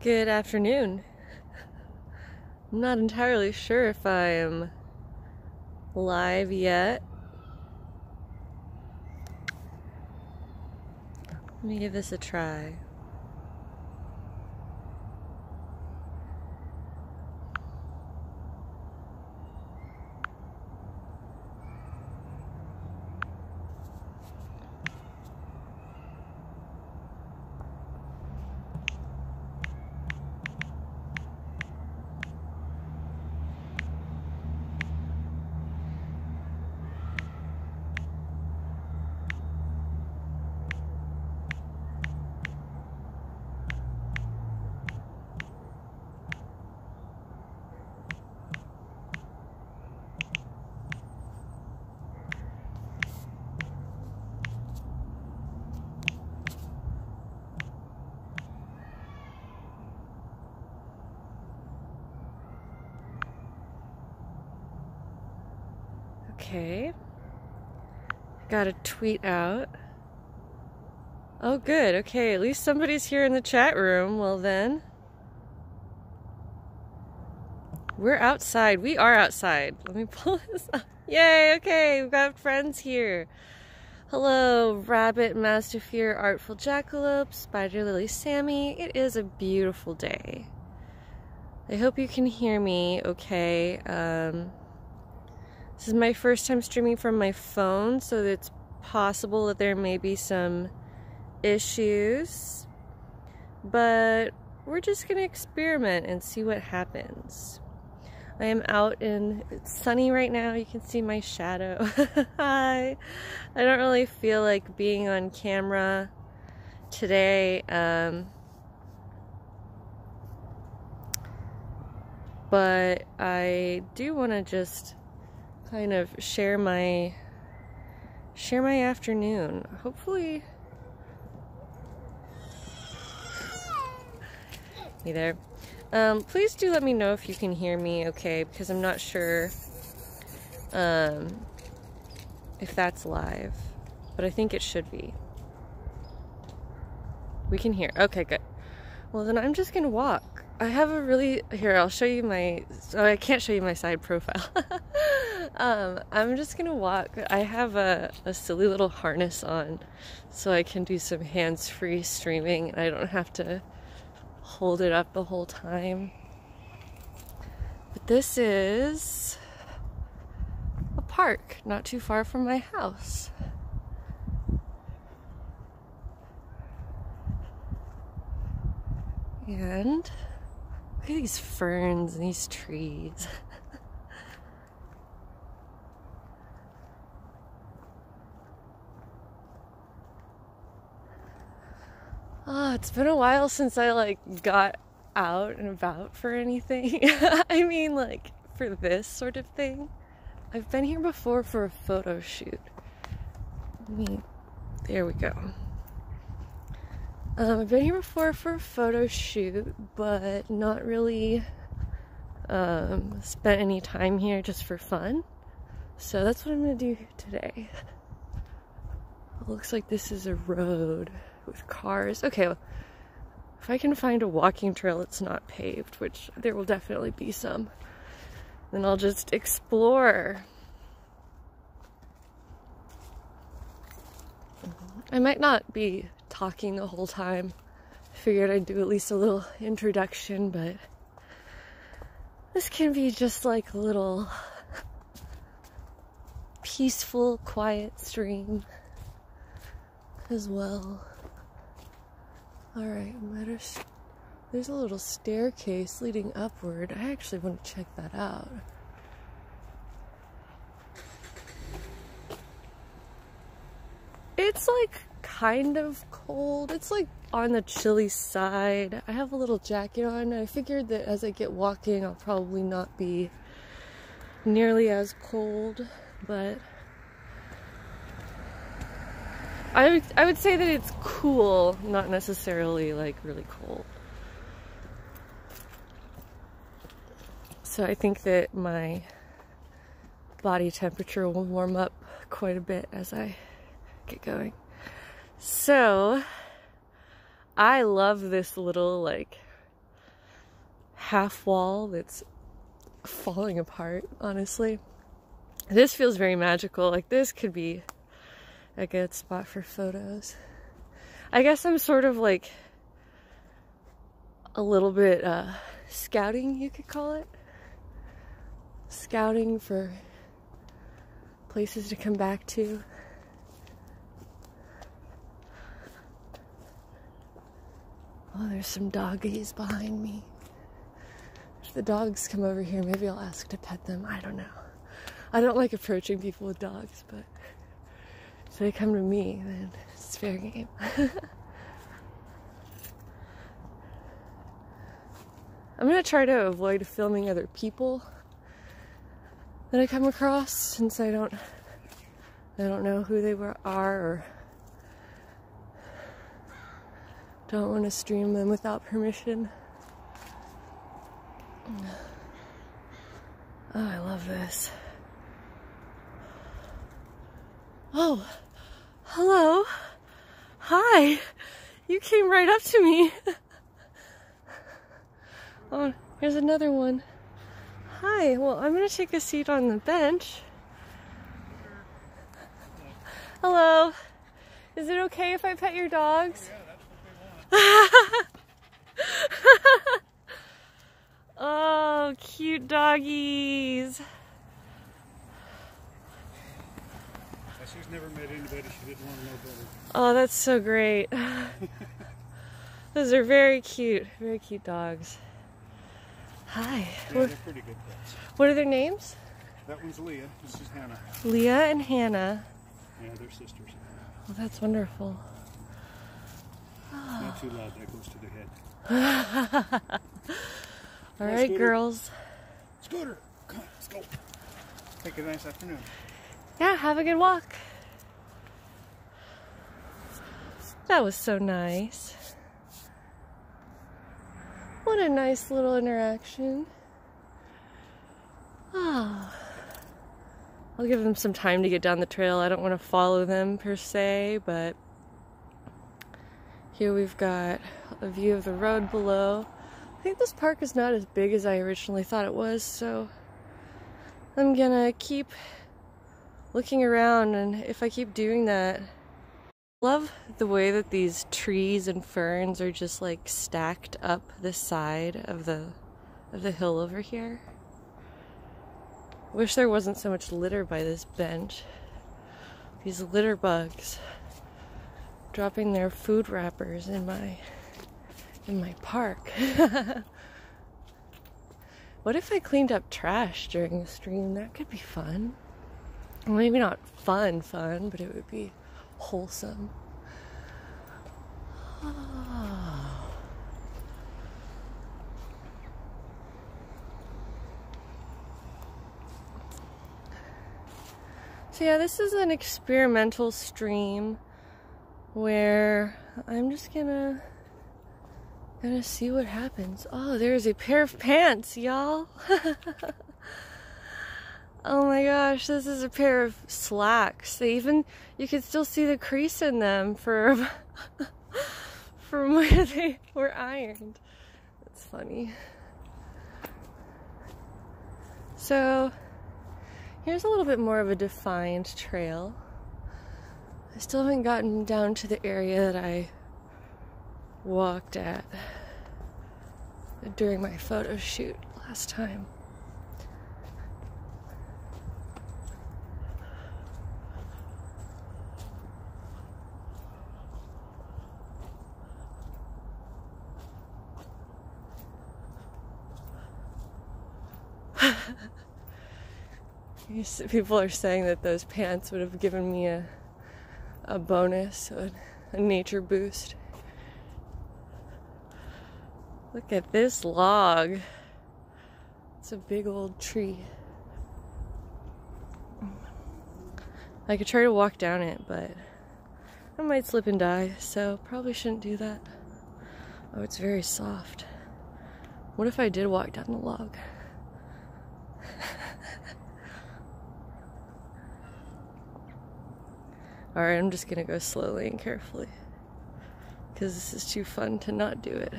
Good afternoon. I'm not entirely sure if I am live yet. Let me give this a try. Okay. Got a tweet out. Oh, good. Okay, at least somebody's here in the chat room. Well then. We're outside. We are outside. Let me pull this up. Yay, okay, we've got friends here. Hello, Rabbit, Masterfear, Artful Jackalope, Spider Lily Sammy. It is a beautiful day. I hope you can hear me okay. This is my first time streaming from my phone, so it's possible that there may be some issues. But we're just gonna experiment and see what happens. I am out it's sunny right now. You can see my shadow. Hi. I don't really feel like being on camera today. But I do want to just kind of share my afternoon. Hopefully. Hey there. Please do let me know if you can hear me okay, because I'm not sure if that's live, but I think it should be. We can hear. Okay, good. Well, then I'm just gonna walk. I have a really... Here, I'll show you my... Oh, I can't show you my side profile. I'm just gonna walk. I have a silly little harness on, so I can do some hands-free streaming, and I don't have to hold it up the whole time. But this is a park not too far from my house. And look at these ferns and these trees. Oh, it's been a while since I got out and about for anything. I mean, like, for this sort of thing. I've been here before for a photo shoot. There we go. I've been here before for a photo shoot, but not really spent any time here just for fun. So that's what I'm gonna do today. It looks like this is a road with cars. Okay, well, if I can find a walking trail that's not paved, which there will definitely be some, then I'll just explore. I might not be talking the whole time. I figured I'd do at least a little introduction, but this can be just like a little peaceful, quiet stream as well. Alright, there's a little staircase leading upward. I actually want to check that out. It's like kind of cold. It's like on the chilly side. I have a little jacket on. I figured that as I get walking, I'll probably not be nearly as cold, but I would say that it's cool, not necessarily like really cold. So I think that my body temperature will warm up quite a bit as I get going. So I love this little like half wall that's falling apart, honestly. This feels very magical. Like, this could be a good spot for photos. I guess I'm sort of like a little bit scouting, you could call it. Scouting for places to come back to. Oh, there's some doggies behind me. If the dogs come over here, maybe I'll ask to pet them. I don't know. I don't like approaching people with dogs, but if they come to me, then it's fair game. I'm gonna try to avoid filming other people that I come across, since I don't know who they are, or don't want to stream them without permission. Oh, I love this. Oh, hello. Hi. You came right up to me. Oh, here's another one. Hi. Well, I'm going to take a seat on the bench. Hello. Is it okay if I pet your dogs? Yeah, that's what they want. Oh, cute doggies. She's never met anybody she didn't want to know better. Oh, that's so great. Those are very cute dogs. Hi. Yeah, they're pretty good pets. What are their names? That one's Leah. This is Hannah. Leah and Hannah. Yeah, they're sisters. Well, that's wonderful. Not too loud, that goes to the head. All right, Scooter. girls. Scooter, come on, let's go. Take a nice afternoon. Yeah, have a good walk. That was so nice. What a nice little interaction. Oh. I'll give them some time to get down the trail. I don't want to follow them per se, but here we've got a view of the road below. I think this park is not as big as I originally thought it was, so I'm gonna keep looking around, and if I keep doing that, I love the way that these trees and ferns are just like stacked up the side of the hill over here. Wish there wasn't so much litter by this bench. These litter bugs dropping their food wrappers in my park. What if I cleaned up trash during the stream? That could be fun. Well, maybe not fun, but it would be wholesome. Oh. So yeah, this is an experimental stream where I'm just gonna see what happens. Oh, there's a pair of pants, y'all. Oh my gosh, this is a pair of slacks. You can still see the crease in them from where they were ironed. That's funny. So, here's a little bit more of a defined trail. I still haven't gotten down to the area that I walked at during my photo shoot last time. People are saying that those pants would have given me a bonus, a nature boost. Look at this log. It's a big old tree. I could try to walk down it, but I might slip and die, so probably shouldn't do that. Oh, it's very soft. What if I did walk down the log? Alright, I'm just gonna go slowly and carefully, because this is too fun to not do it.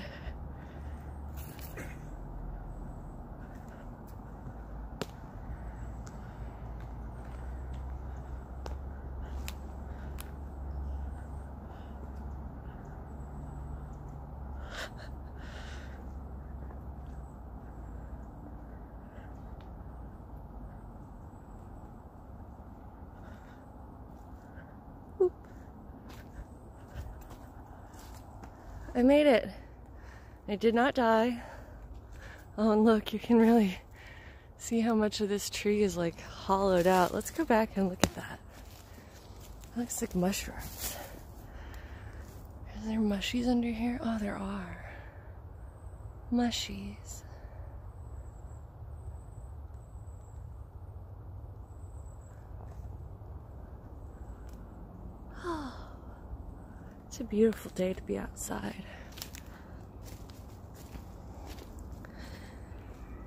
I made it. I did not die. Oh, and look, you can really see how much of this tree is like hollowed out. Let's go back and look at that. It looks like mushrooms. Is there mushies under here? Oh, there are. Mushies. Oh, it's a beautiful day to be outside.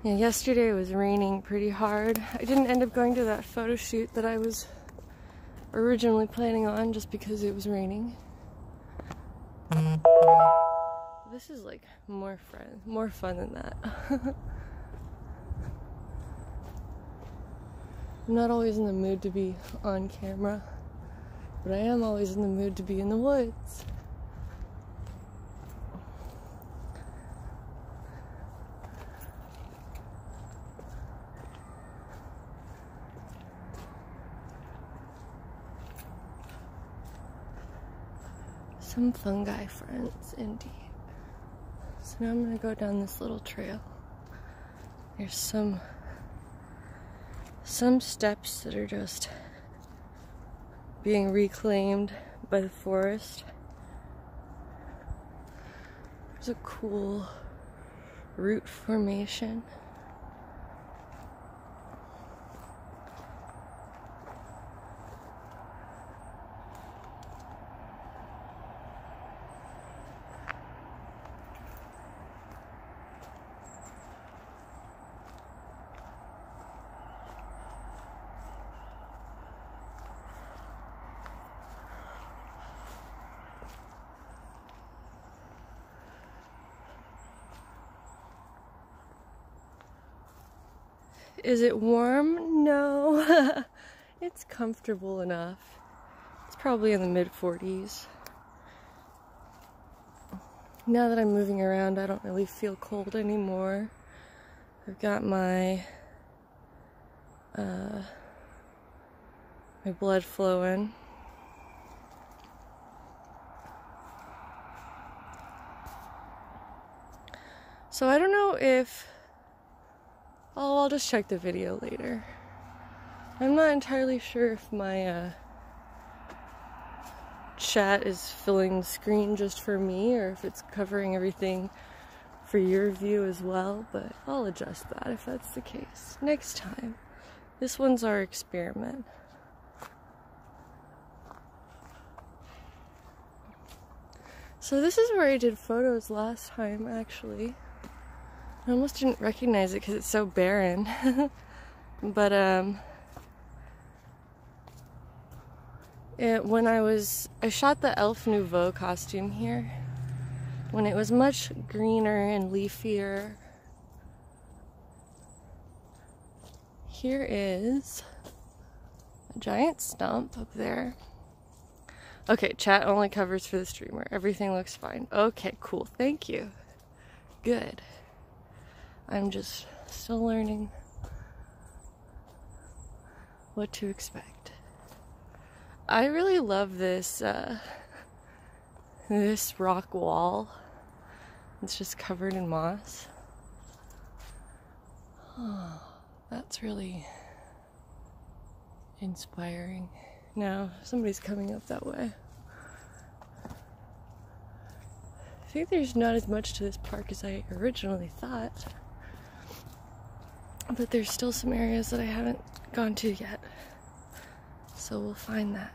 Yeah, yesterday it was raining pretty hard. I didn't end up going to that photo shoot that I was originally planning on just because it was raining. This is like more fun than that. I'm not always in the mood to be on camera, but I am always in the mood to be in the woods. Some fungi friends, indeed. So now I'm gonna go down this little trail. There's some steps that are just being reclaimed by the forest. There's a cool root formation. Is it warm? No. It's comfortable enough. It's probably in the mid-40s. Now that I'm moving around, I don't really feel cold anymore. I've got my blood flowing. So I don't know if... Oh, I'll just check the video later. I'm not entirely sure if my chat is filling the screen just for me or if it's covering everything for your view as well, but I'll adjust that if that's the case next time. This one's our experiment. So this is where I did photos last time, actually. I almost didn't recognize it because it's so barren. But when I shot the Elf Nouveau costume here when it was much greener and leafier. Here is a giant stump up there. Okay, chat only covers for the streamer. Everything looks fine. Okay, cool. Thank you. Good. I'm just still learning what to expect. I really love this this rock wall. It's just covered in moss. Oh, that's really inspiring. Now somebody's coming up that way. I think there's not as much to this park as I originally thought. But there's still some areas that I haven't gone to yet. So we'll find that.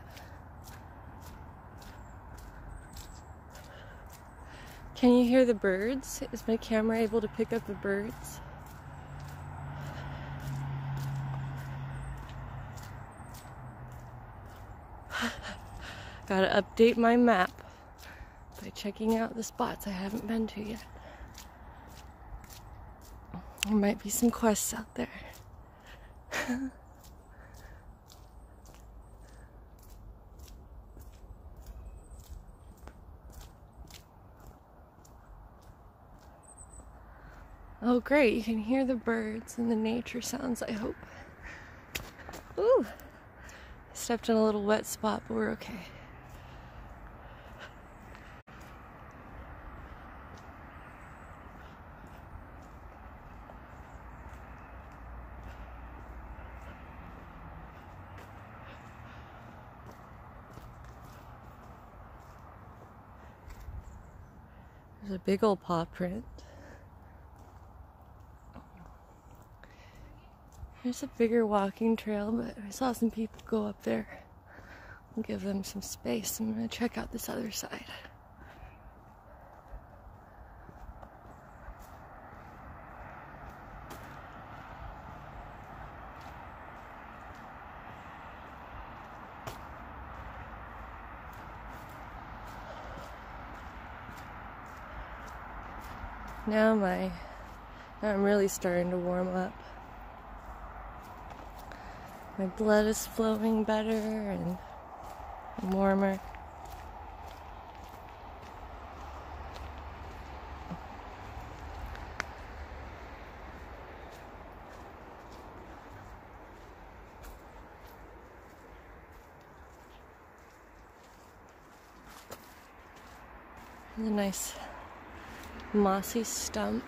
Can you hear the birds? Is my camera able to pick up the birds? Gotta update my map by checking out the spots I haven't been to yet. There might be some quests out there. Oh great, you can hear the birds and the nature sounds, I hope. Ooh! Stepped in a little wet spot, but we're okay. There's a big old paw print. There's a bigger walking trail, but I saw some people go up there. I'll give them some space. I'm gonna check out this other side. Now I'm really starting to warm up. My blood is flowing better and warmer. There's a nice mossy stump.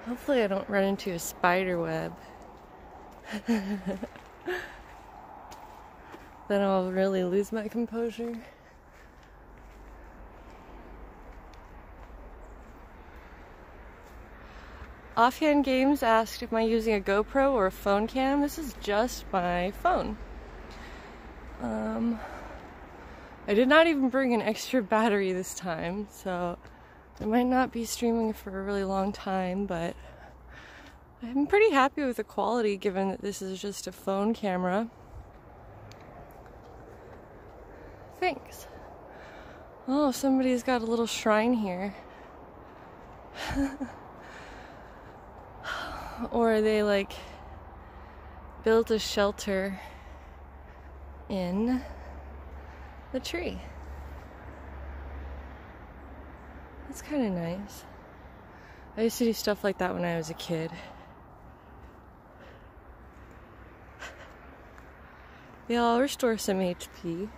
Hopefully I don't run into a spider web. Then I'll really lose my composure. Offhand Games asked if I'm using a GoPro or a phone cam. This is just my phone. I did not even bring an extra battery this time, so I might not be streaming for a really long time, but I'm pretty happy with the quality given that this is just a phone camera. Thanks. Oh, somebody's got a little shrine here. Or they like built a shelter in the tree. That's kind of nice. I used to do stuff like that when I was a kid. Yeah, I'll restore some HP.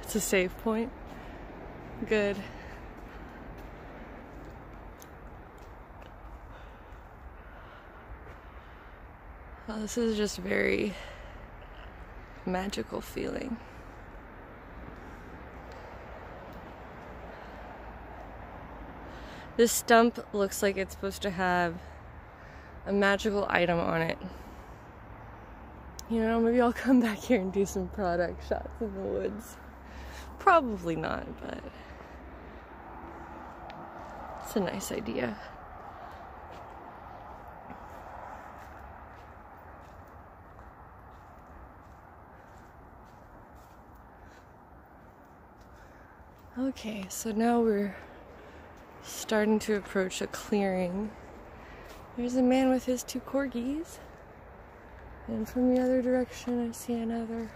It's a save point. Good. Oh, this is just very magical feeling. This stump looks like it's supposed to have a magical item on it. You know, maybe I'll come back here and do some product shots in the woods. Probably not, but it's a nice idea. Okay, so now we're starting to approach a clearing. There's a man with his 2 corgis. And from the other direction, I see another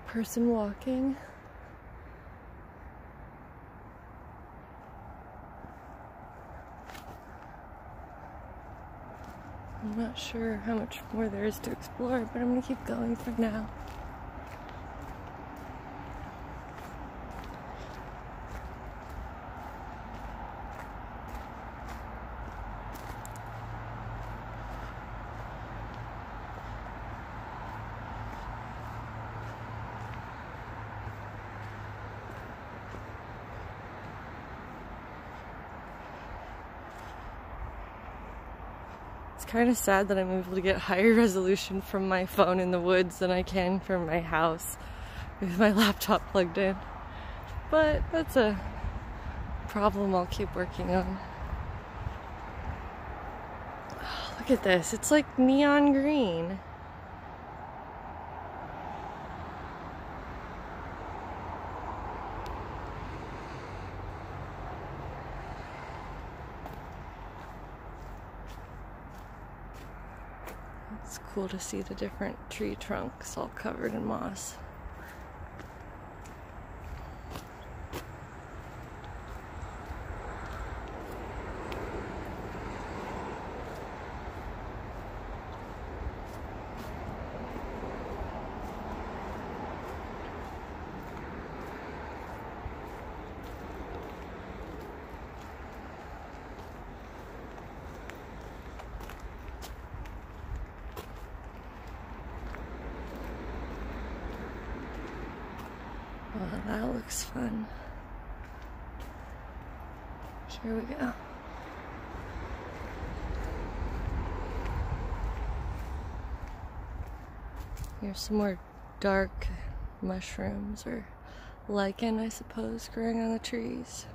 person walking. I'm not sure how much more there is to explore, but I'm gonna keep going for now. It's kind of sad that I'm able to get higher resolution from my phone in the woods than I can from my house with my laptop plugged in. But that's a problem I'll keep working on. Oh, look at this. It's like neon green. It's cool to see the different tree trunks all covered in moss. Oh, that looks fun. Here we go. Here's some more dark mushrooms, or lichen, I suppose, growing on the trees.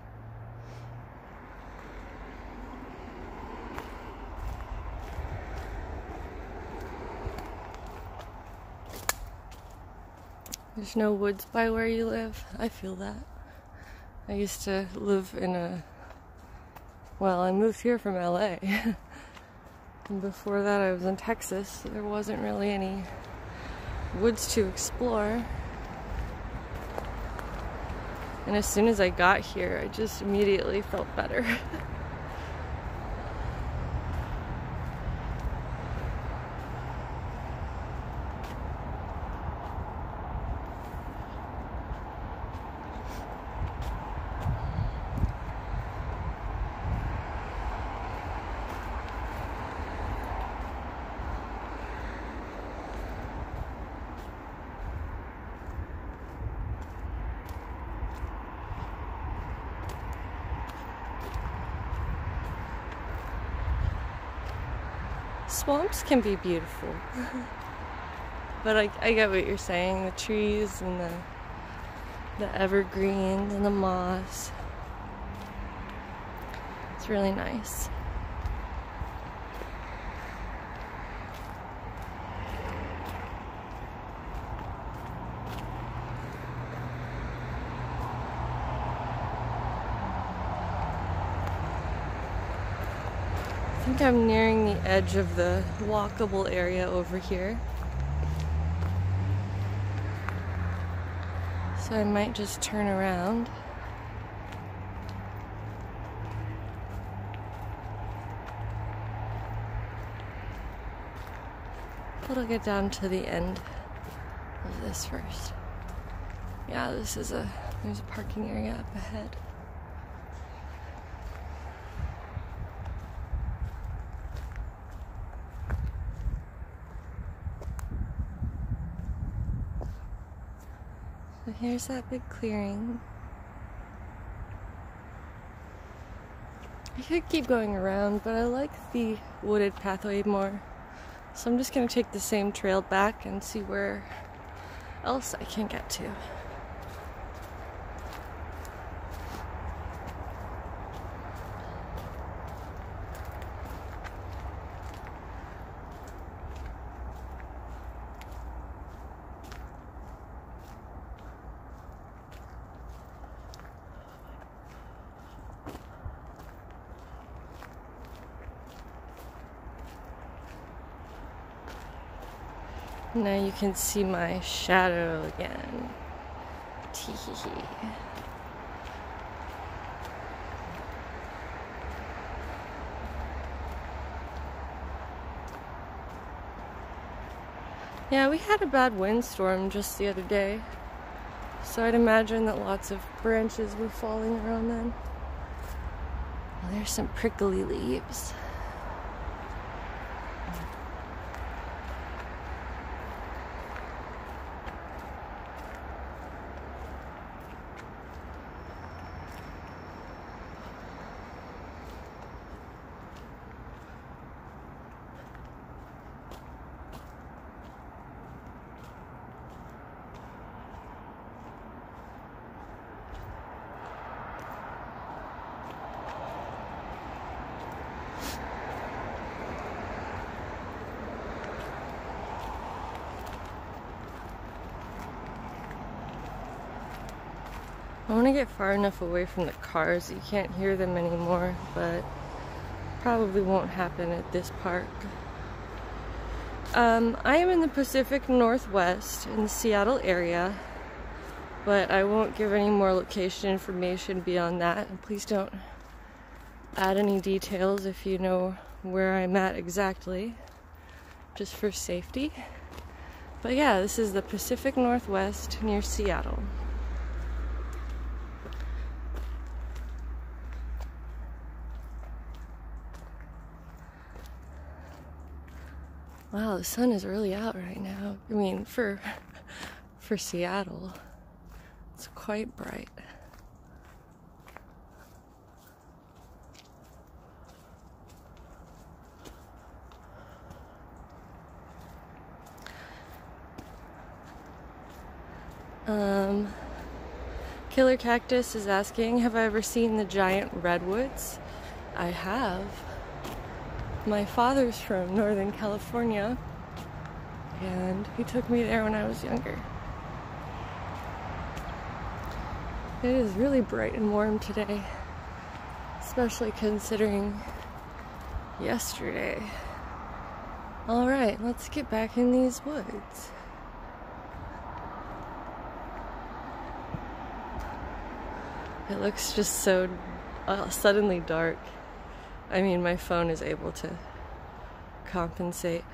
There's no woods by where you live. I feel that. I used to live in I moved here from LA. And before that I was in Texas. There wasn't really any woods to explore. And as soon as I got here, I just immediately felt better. Swamps can be beautiful. But I get what you're saying. The trees and the evergreens and the moss. It's really nice. I think I'm nearing the edge of the walkable area over here. So I might just turn around. But I'll get down to the end of this first. Yeah, there's a parking area up ahead. So here's that big clearing. I could keep going around, but I like the wooded pathway more. So I'm just gonna take the same trail back and see where else I can get to. Now you can see my shadow again. Tee-hee-hee. Yeah, we had a bad windstorm just the other day, so I'd imagine that lots of branches were falling around then. Well, there's some prickly leaves. I want to get far enough away from the cars that you can't hear them anymore, but probably won't happen at this park. I am in the Pacific Northwest in the Seattle area, but I won't give any more location information beyond that. And please don't add any details if you know where I'm at exactly, just for safety. But yeah, this is the Pacific Northwest near Seattle. Wow, the sun is really out right now. I mean, for Seattle. It's quite bright. Killer Cactus is asking, have I ever seen the giant redwoods? I have. My father's from Northern California, and he took me there when I was younger. It is really bright and warm today, especially considering yesterday. Alright, let's get back in these woods. It looks just so suddenly dark. I mean, my phone is able to compensate.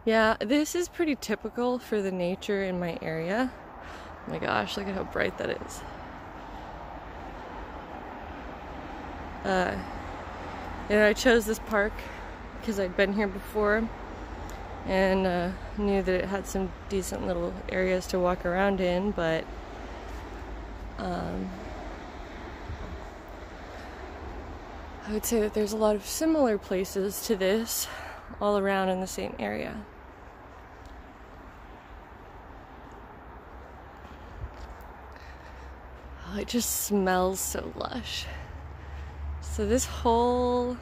Yeah, this is pretty typical for the nature in my area. Oh my gosh, look at how bright that is. You know, I chose this park because I'd been here before and knew that it had some decent little areas to walk around in, but I would say that there's a lot of similar places to this all around in the same area. Oh, it just smells so lush. So this whole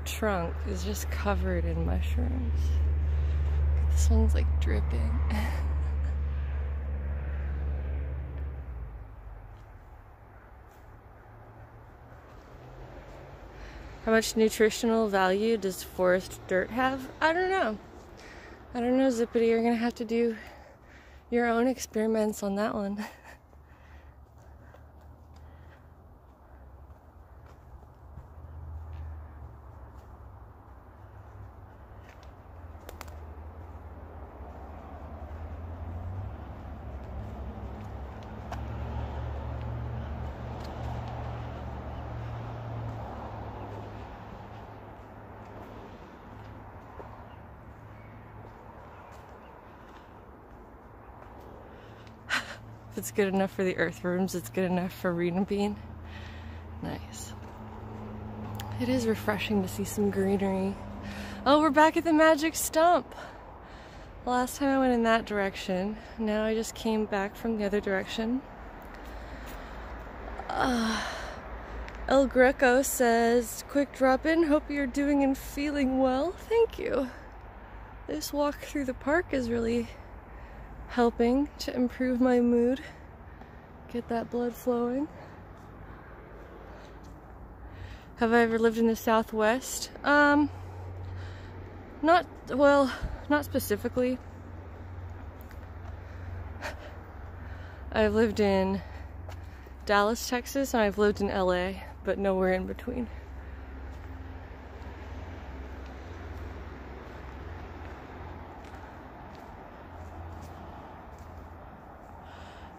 trunk is just covered in mushrooms. This one's like dripping. How much nutritional value does forest dirt have? I don't know. I don't know, Zippity. You're gonna have to do your own experiments on that one. If it's good enough for the earthworms, it's good enough for Rena Bean. Nice. It is refreshing to see some greenery. Oh, we're back at the magic stump. Last time I went in that direction. Now I just came back from the other direction. El Greco says, quick drop in, hope you're doing and feeling well. Thank you. This walk through the park is really helping to improve my mood, get that blood flowing. Have I ever lived in the Southwest? Not specifically. I've lived in Dallas, Texas, and I've lived in LA, but nowhere in between.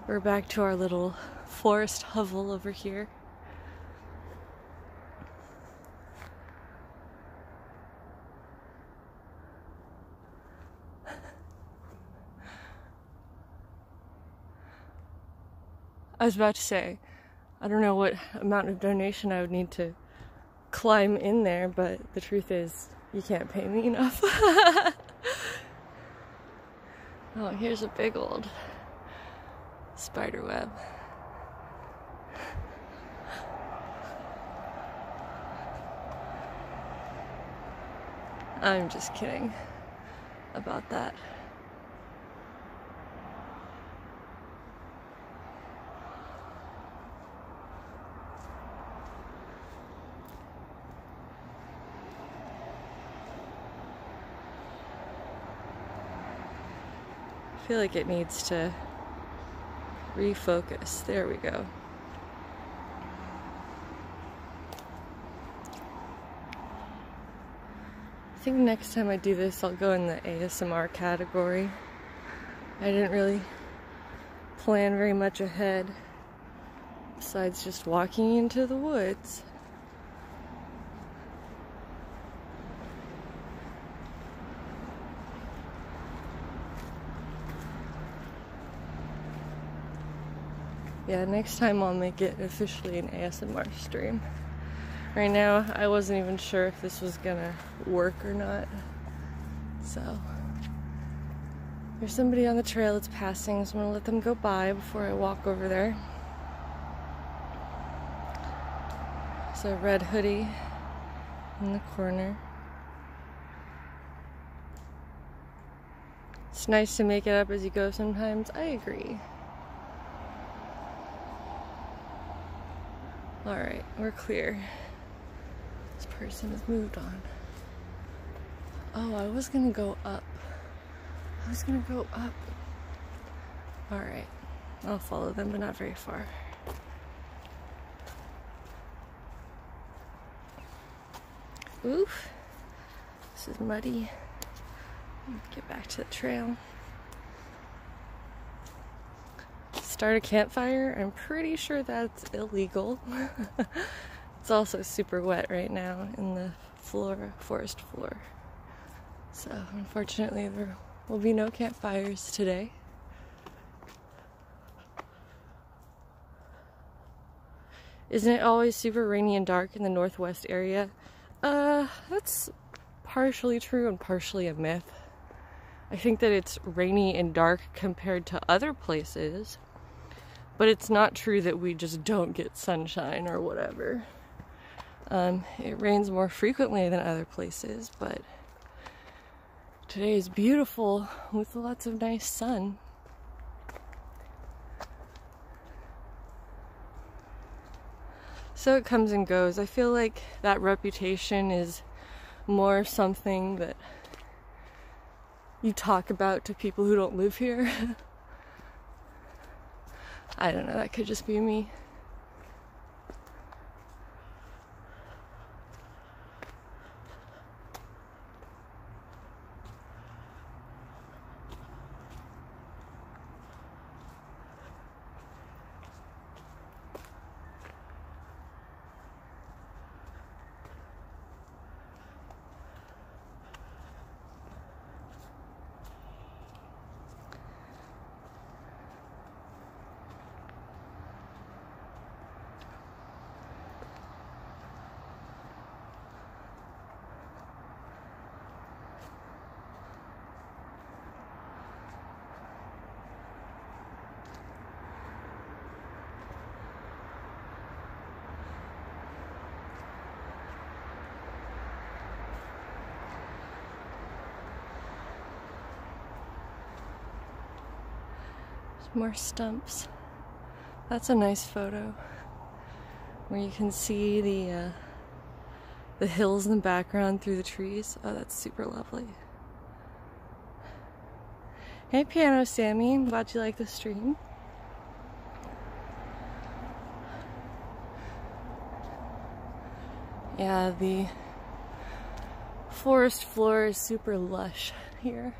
We're back to our little forest hovel over here. I was about to say, I don't know what amount of donation I would need to climb in there, but the truth is, you can't pay me enough. Oh, here's a big old spider web. I'm just kidding about that. I feel like it needs to refocus. There we go. I think next time I do this, I'll go in the ASMR category. I didn't really plan very much ahead, besides just walking into the woods. Yeah, next time I'll make it officially an ASMR stream. Right now, I wasn't even sure if this was gonna work or not. So, there's somebody on the trail that's passing, so I'm gonna let them go by before I walk over there. There's a red hoodie in the corner. It's nice to make it up as you go sometimes. I agree. Alright, we're clear. This person has moved on. Oh, I was gonna go up. Alright, I'll follow them, but not very far. Oof. This is muddy. Get back to the trail. Start a campfire? I'm pretty sure that's illegal. It's also super wet right now in the forest floor. So unfortunately there will be no campfires today. Isn't it always super rainy and dark in the northwest area? That's partially true and partially a myth. I think that it's rainy and dark compared to other places, but it's not true that we just don't get sunshine or whatever. It rains more frequently than other places, but today is beautiful with lots of nice sun. So it comes and goes. I feel like that reputation is more something that you talk about to people who don't live here. I don't know, that could just be me. More stumps. That's a nice photo where you can see the hills in the background through the trees. Oh, that's super lovely. Hey Piano Sammy, I'm glad you like the stream. Yeah, the forest floor is super lush here.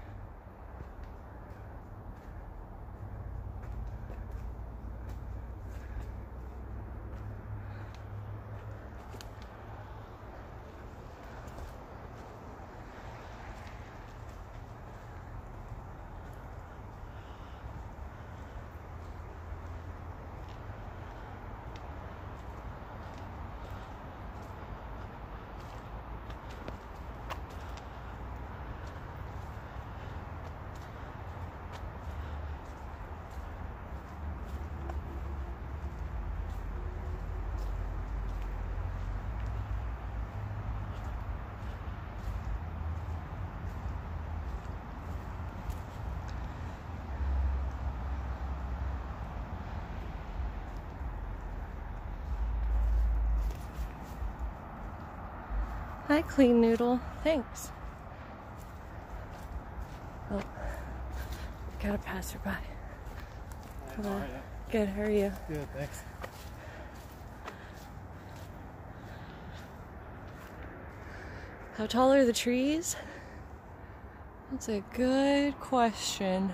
Hi, Clean Noodle. Thanks. Oh, gotta pass her by. How are you? Good, how are you? Good, thanks. How tall are the trees? That's a good question.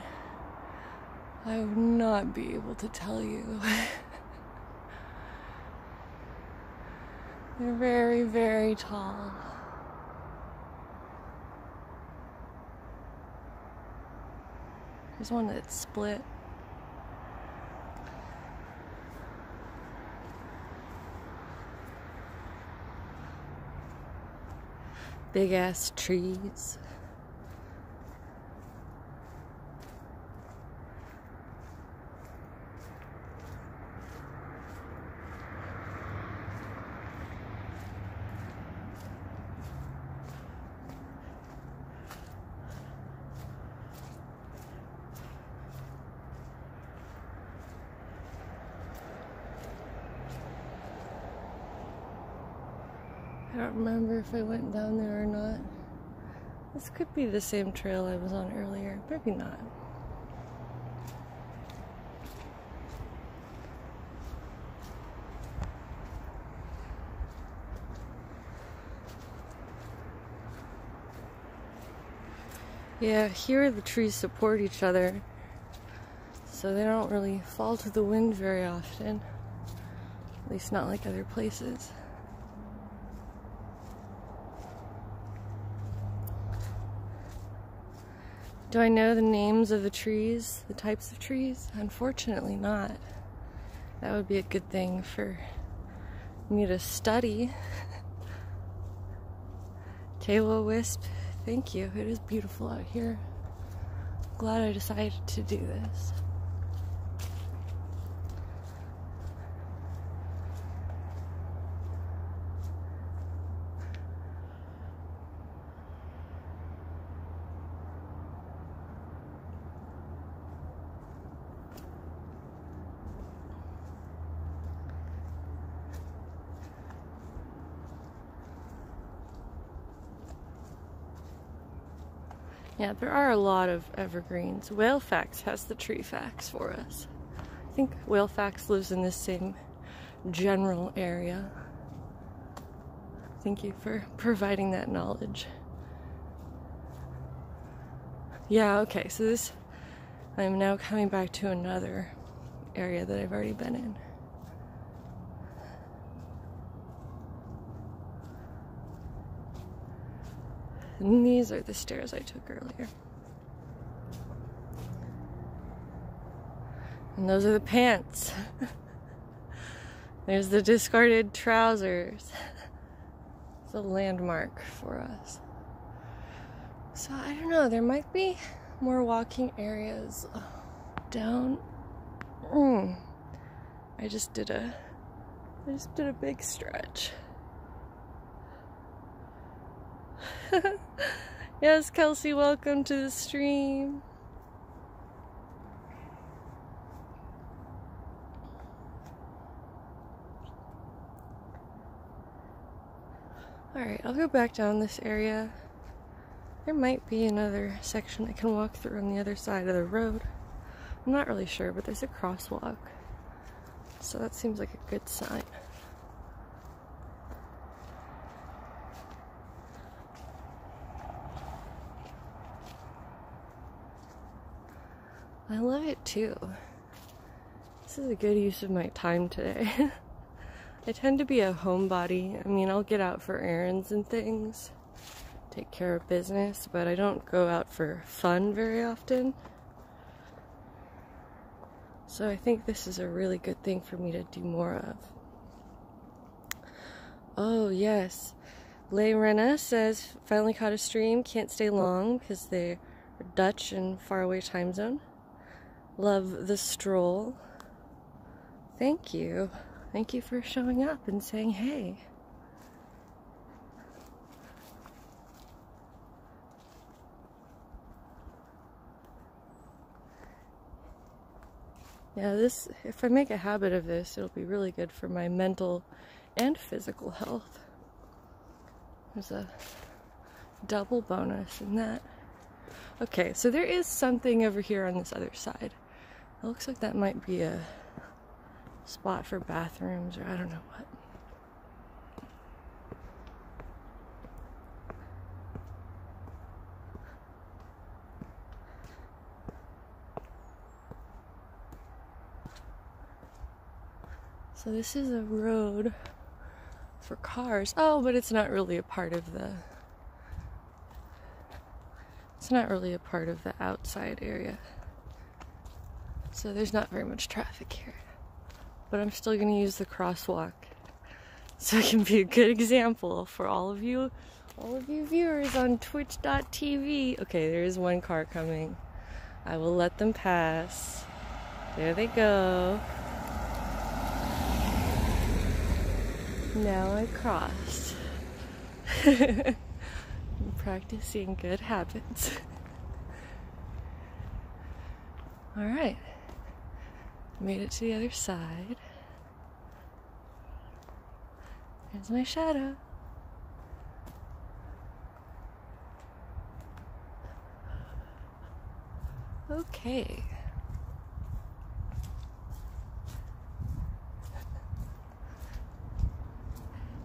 I would not be able to tell you. They're very, very tall. There's one that's split. big ass trees. I don't remember if I went down there or not. This could be the same trail I was on earlier. Maybe not. Yeah, here the trees support each other, so they don't really fall to the wind very often. At least not like other places. Do I know the names of the trees, the types of trees? Unfortunately not. That would be a good thing for me to study. Tay-Wa-Wisp, thank you. It is beautiful out here. Glad I decided to do this. Yeah, there are a lot of evergreens. Whalefax has the tree facts for us. I think Whalefax lives in this same general area. Thank you for providing that knowledge. Yeah, okay, so I'm now coming back to another area that I've already been in. And these are the stairs I took earlier. And those are the pants. There's the discarded trousers. It's a landmark for us. So I don't know, there might be more walking areas down. I just did a big stretch. Yes, Kelsey, welcome to the stream. Alright, I'll go back down this area. There might be another section I can walk through on the other side of the road. I'm not really sure, but there's a crosswalk. So that seems like a good sign. I love it too. This is a good use of my time today. I tend to be a homebody. I mean, I'll get out for errands and things, take care of business, but I don't go out for fun very often. So I think this is a really good thing for me to do more of. Oh, yes. Lei Rena says, finally caught a stream, can't stay long because they're Dutch and faraway time zone. Love the stroll. Thank you. Thank you for showing up and saying hey. Yeah, if I make a habit of this, it'll be really good for my mental and physical health. There's a double bonus in that. Okay, so there is something over here on this other side. It looks like that might be a spot for bathrooms, or I don't know what. So this is a road for cars. Oh, but it's not really a part of the... It's not really a part of the outside area. So there's not very much traffic here. But I'm still going to use the crosswalk so it can be a good example for all of you viewers on twitch.tv. Okay, there is one car coming. I will let them pass. There they go. Now I crossed. I'm practicing good habits. Alright. Made it to the other side. There's my shadow. Okay.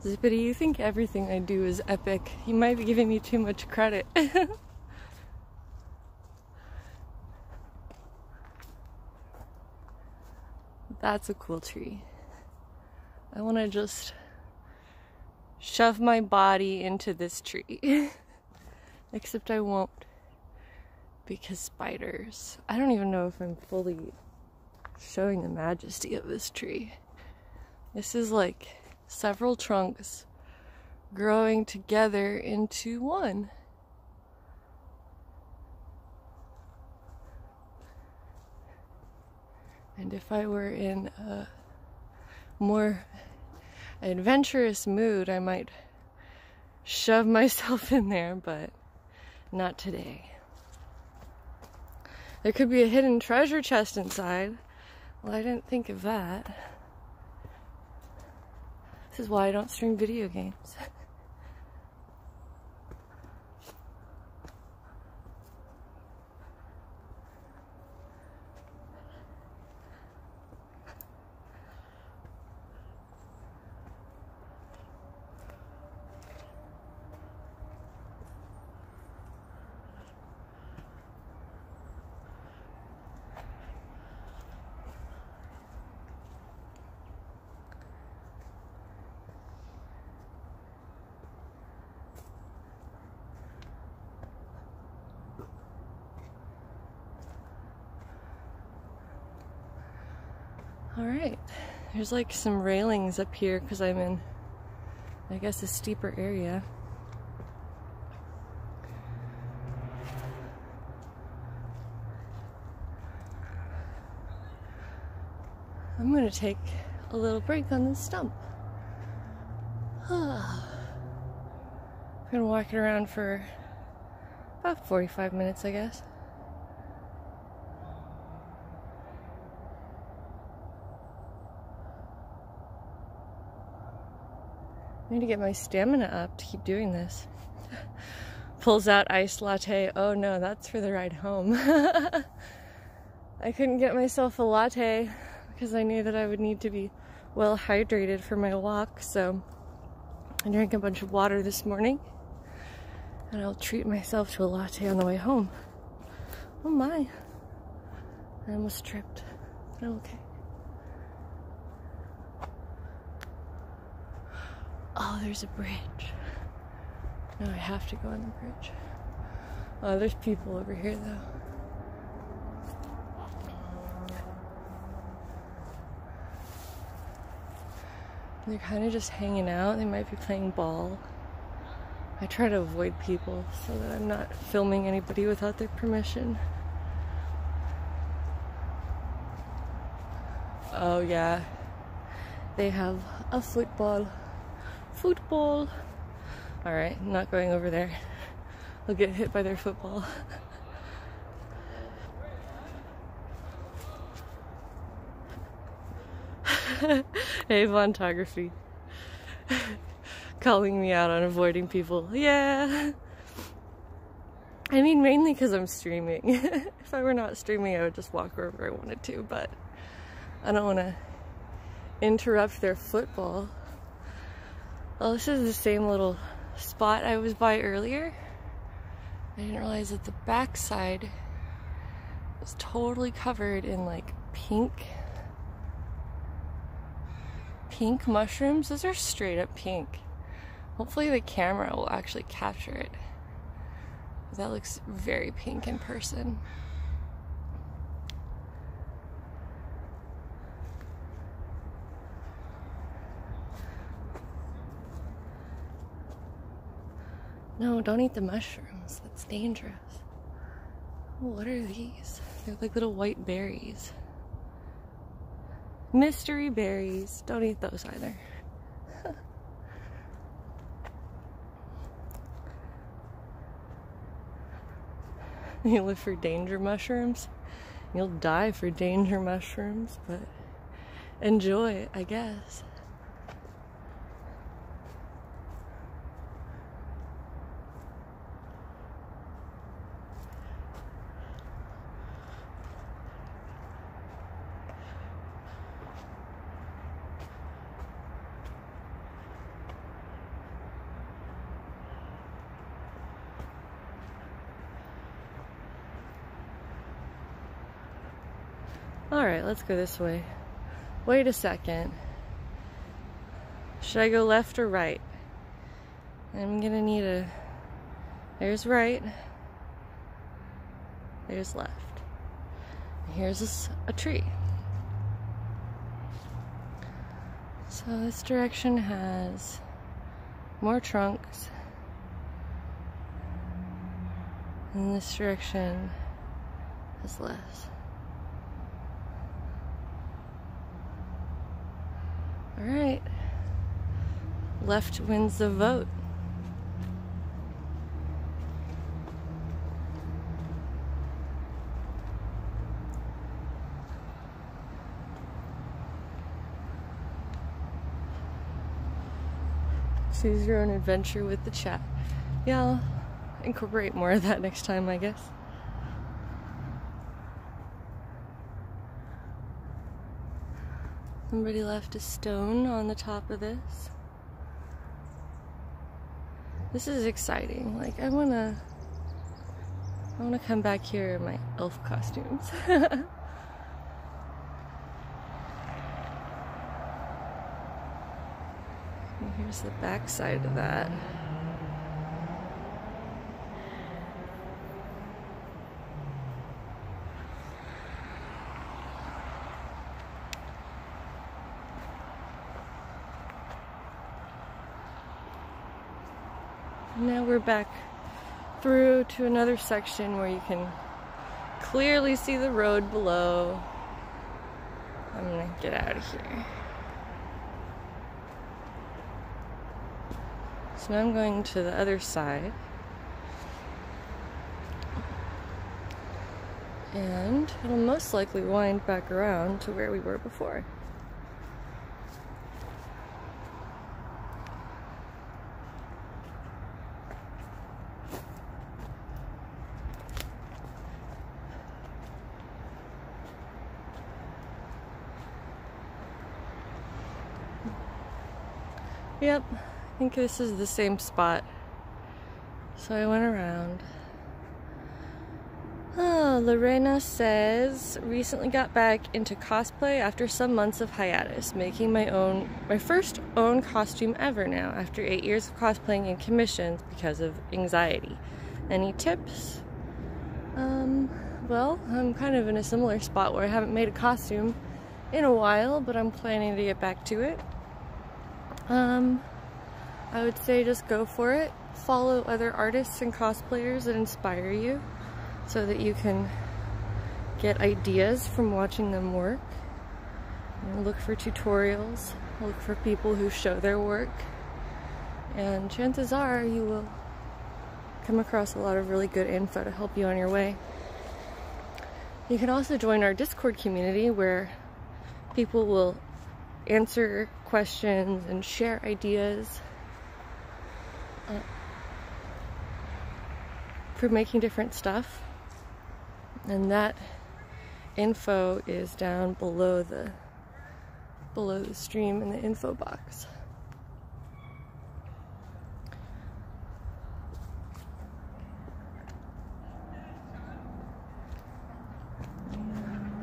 Zippity, you think everything I do is epic. You might be giving me too much credit. That's a cool tree. I want to just shove my body into this tree. Except I won't. Because spiders. I don't even know if I'm fully showing the majesty of this tree. This is like several trunks growing together into one. And if I were in a more adventurous mood, I might shove myself in there, but not today. There could be a hidden treasure chest inside. Well, I didn't think of that. This is why I don't stream video games. Alright, there's like some railings up here because I'm in, I guess, a steeper area. I'm gonna take a little break on this stump. I'm gonna walk it around for about 45 minutes, I guess. I need to get my stamina up to keep doing this. Pulls out iced latte. Oh no, that's for the ride home. I couldn't get myself a latte because I knew that I would need to be well hydrated for my walk, so I drank a bunch of water this morning and I'll treat myself to a latte on the way home. Oh my. I almost tripped, but I'm okay. Oh, there's a bridge. No, I have to go on the bridge. Oh, there's people over here though. They're kind of just hanging out. They might be playing ball. I try to avoid people so that I'm not filming anybody without their permission. Oh yeah. They have a football. Football. Alright, I'm not going over there. I'll get hit by their football. Hey, Vontography. Calling me out on avoiding people. Yeah. I mean, mainly because I'm streaming. If I were not streaming, I would just walk wherever I wanted to, but I don't want to interrupt their football. Well, this is the same little spot I was by earlier. I didn't realize that the backside was totally covered in like pink mushrooms. Those are straight up pink. Hopefully the camera will actually capture it. That looks very pink in person. No, don't eat the mushrooms. That's dangerous. Oh, what are these? They're like little white berries. Mystery berries. Don't eat those either. You live for danger mushrooms? You'll die for danger mushrooms, but enjoy it, I guess. Alright, let's go this way. Wait a second. Should I go left or right? I'm gonna need a... There's right. There's left. Here's a tree. So this direction has more trunks. And this direction has less. Alright, left wins the vote. Choose your own adventure with the chat. Yeah, I'll incorporate more of that next time, I guess. Somebody left a stone on the top of this. This is exciting. Like, I wanna come back here in my elf costumes. And here's the back side of that. Now we're back through to another section where you can clearly see the road below. I'm gonna get out of here. So now I'm going to the other side. And it'll most likely wind back around to where we were before. Yep, I think this is the same spot. So I went around. Oh, Lorena says, recently got back into cosplay after some months of hiatus, making my first own costume ever now, after 8 years of cosplaying and commissions because of anxiety. Any tips? Well, I'm kind of in a similar spot where I haven't made a costume in a while, but I'm planning to get back to it. I would say just go for it. Follow other artists and cosplayers that inspire you so that you can get ideas from watching them work. And look for tutorials, look for people who show their work, and chances are you will come across a lot of really good info to help you on your way. You can also join our Discord community where people will answer questions and share ideas for making different stuff, and that info is down below the stream in the info box.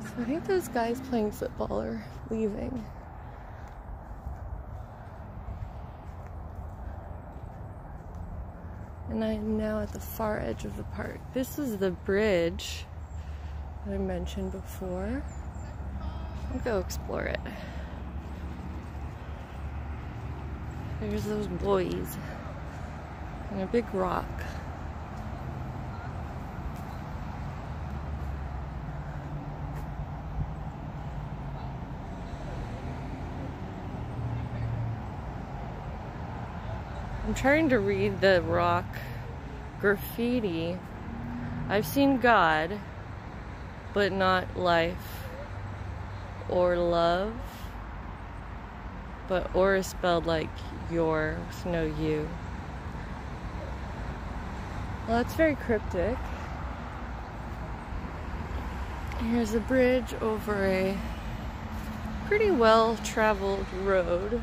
So I think those guys playing football are leaving. And I'm now at the far edge of the park. This is the bridge that I mentioned before. I'll go explore it. There's those boys. and a big rock. I'm trying to read the rock graffiti. I've seen God, but not life or love. But or is spelled like your with no U. Well, that's very cryptic. Here's a bridge over a pretty well-traveled road.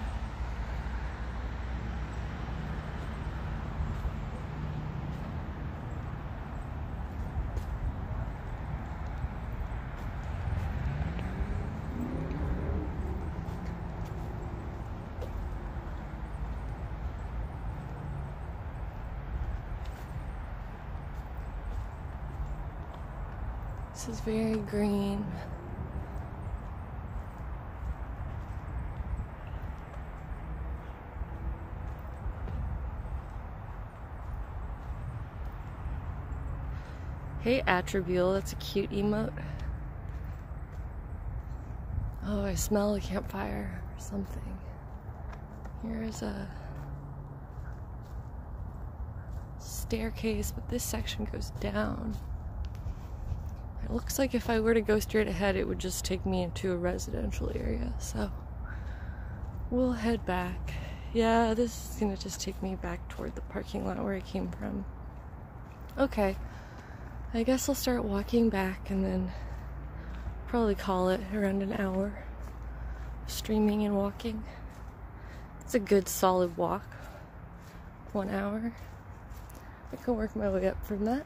This is very green. Hey Attribule, that's a cute emote. Oh, I smell a campfire or something. Here's a staircase, but this section goes down. It looks like if I were to go straight ahead, it would just take me into a residential area, so we'll head back. Yeah, this is gonna just take me back toward the parking lot where I came from. Okay, I guess I'll start walking back and then probably call it around an hour of streaming and walking. It's a good solid walk, 1 hour. I can work my way up from that.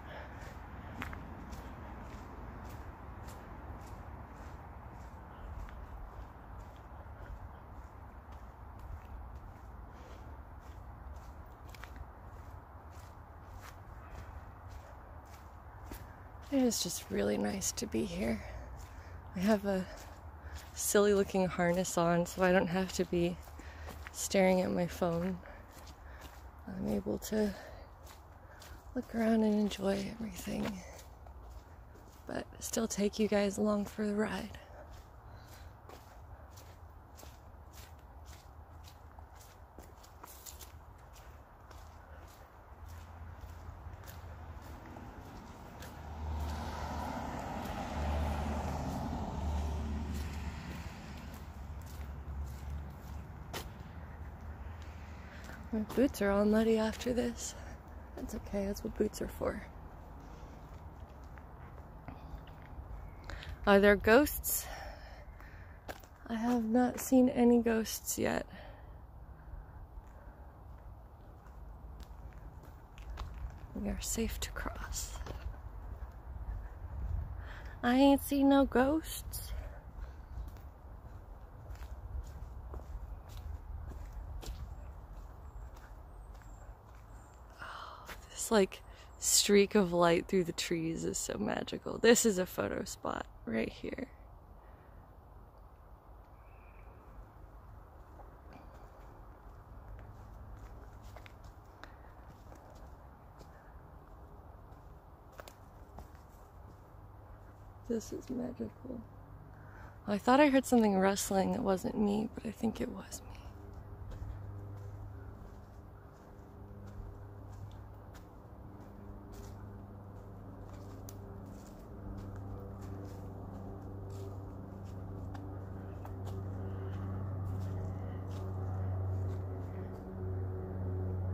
It is just really nice to be here. I have a silly looking harness on, so I don't have to be staring at my phone. I'm able to look around and enjoy everything, but still take you guys along for the ride. My boots are all muddy after this. That's okay, that's what boots are for. Are there ghosts? I have not seen any ghosts yet. We are safe to cross. I ain't seen no ghosts. Like streak of light through the trees is so magical. This is a photo spot right here. This is magical. I thought I heard something rustling that wasn't me, but I think it was me.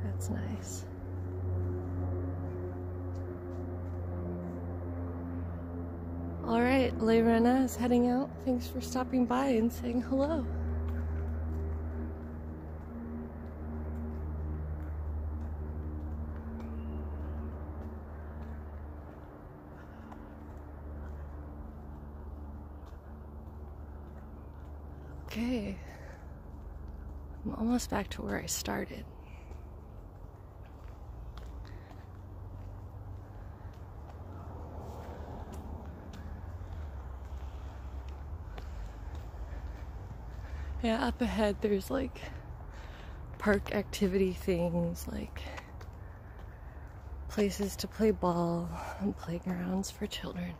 That's nice. Alright, Leyrena is heading out. Thanks for stopping by and saying hello. Okay. I'm almost back to where I started. Yeah, up ahead there's like park activity things like places to play ball and playgrounds for children.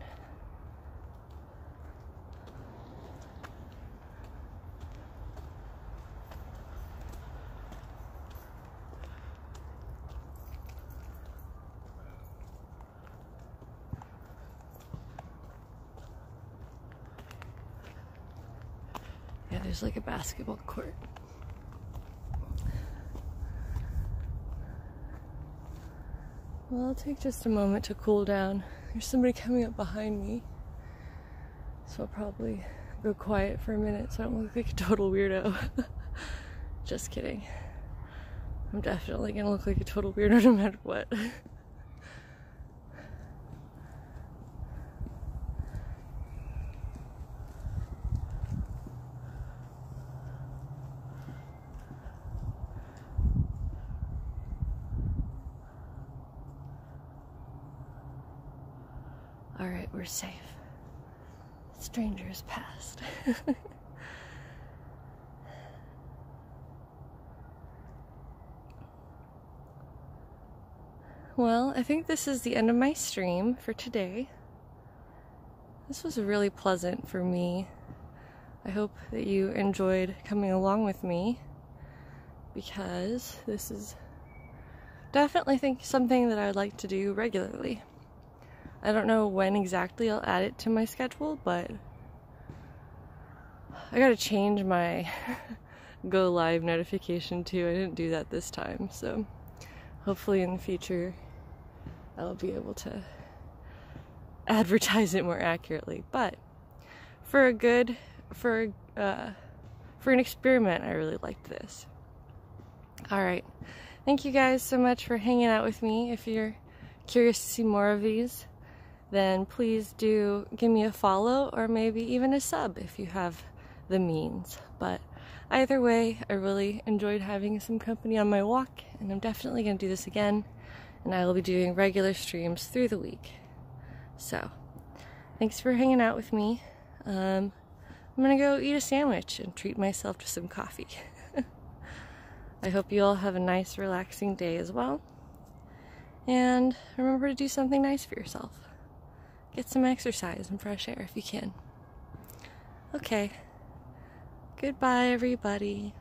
Yeah, there's like a basketball court. Well, I'll take just a moment to cool down. There's somebody coming up behind me, so I'll probably go quiet for a minute so I don't look like a total weirdo. Just kidding. I'm definitely gonna look like a total weirdo no matter what. Alright, we're safe. Strangers passed. Well, I think this is the end of my stream for today. This was really pleasant for me. I hope that you enjoyed coming along with me, because this is definitely something that I would like to do regularly. I don't know when exactly I'll add it to my schedule, but I gotta change my go live notification too. I didn't do that this time, so hopefully in the future I'll be able to advertise it more accurately. But for an experiment, I really liked this. Alright, thank you guys so much for hanging out with me. If you're curious to see more of these, then please do give me a follow or maybe even a sub if you have the means. But either way, I really enjoyed having some company on my walk, and I'm definitely going to do this again, and I will be doing regular streams through the week. So, thanks for hanging out with me. I'm going to go eat a sandwich and treat myself to some coffee. I hope you all have a nice, relaxing day as well. And remember to do something nice for yourself. Get some exercise and fresh air if you can. Okay. Goodbye, everybody.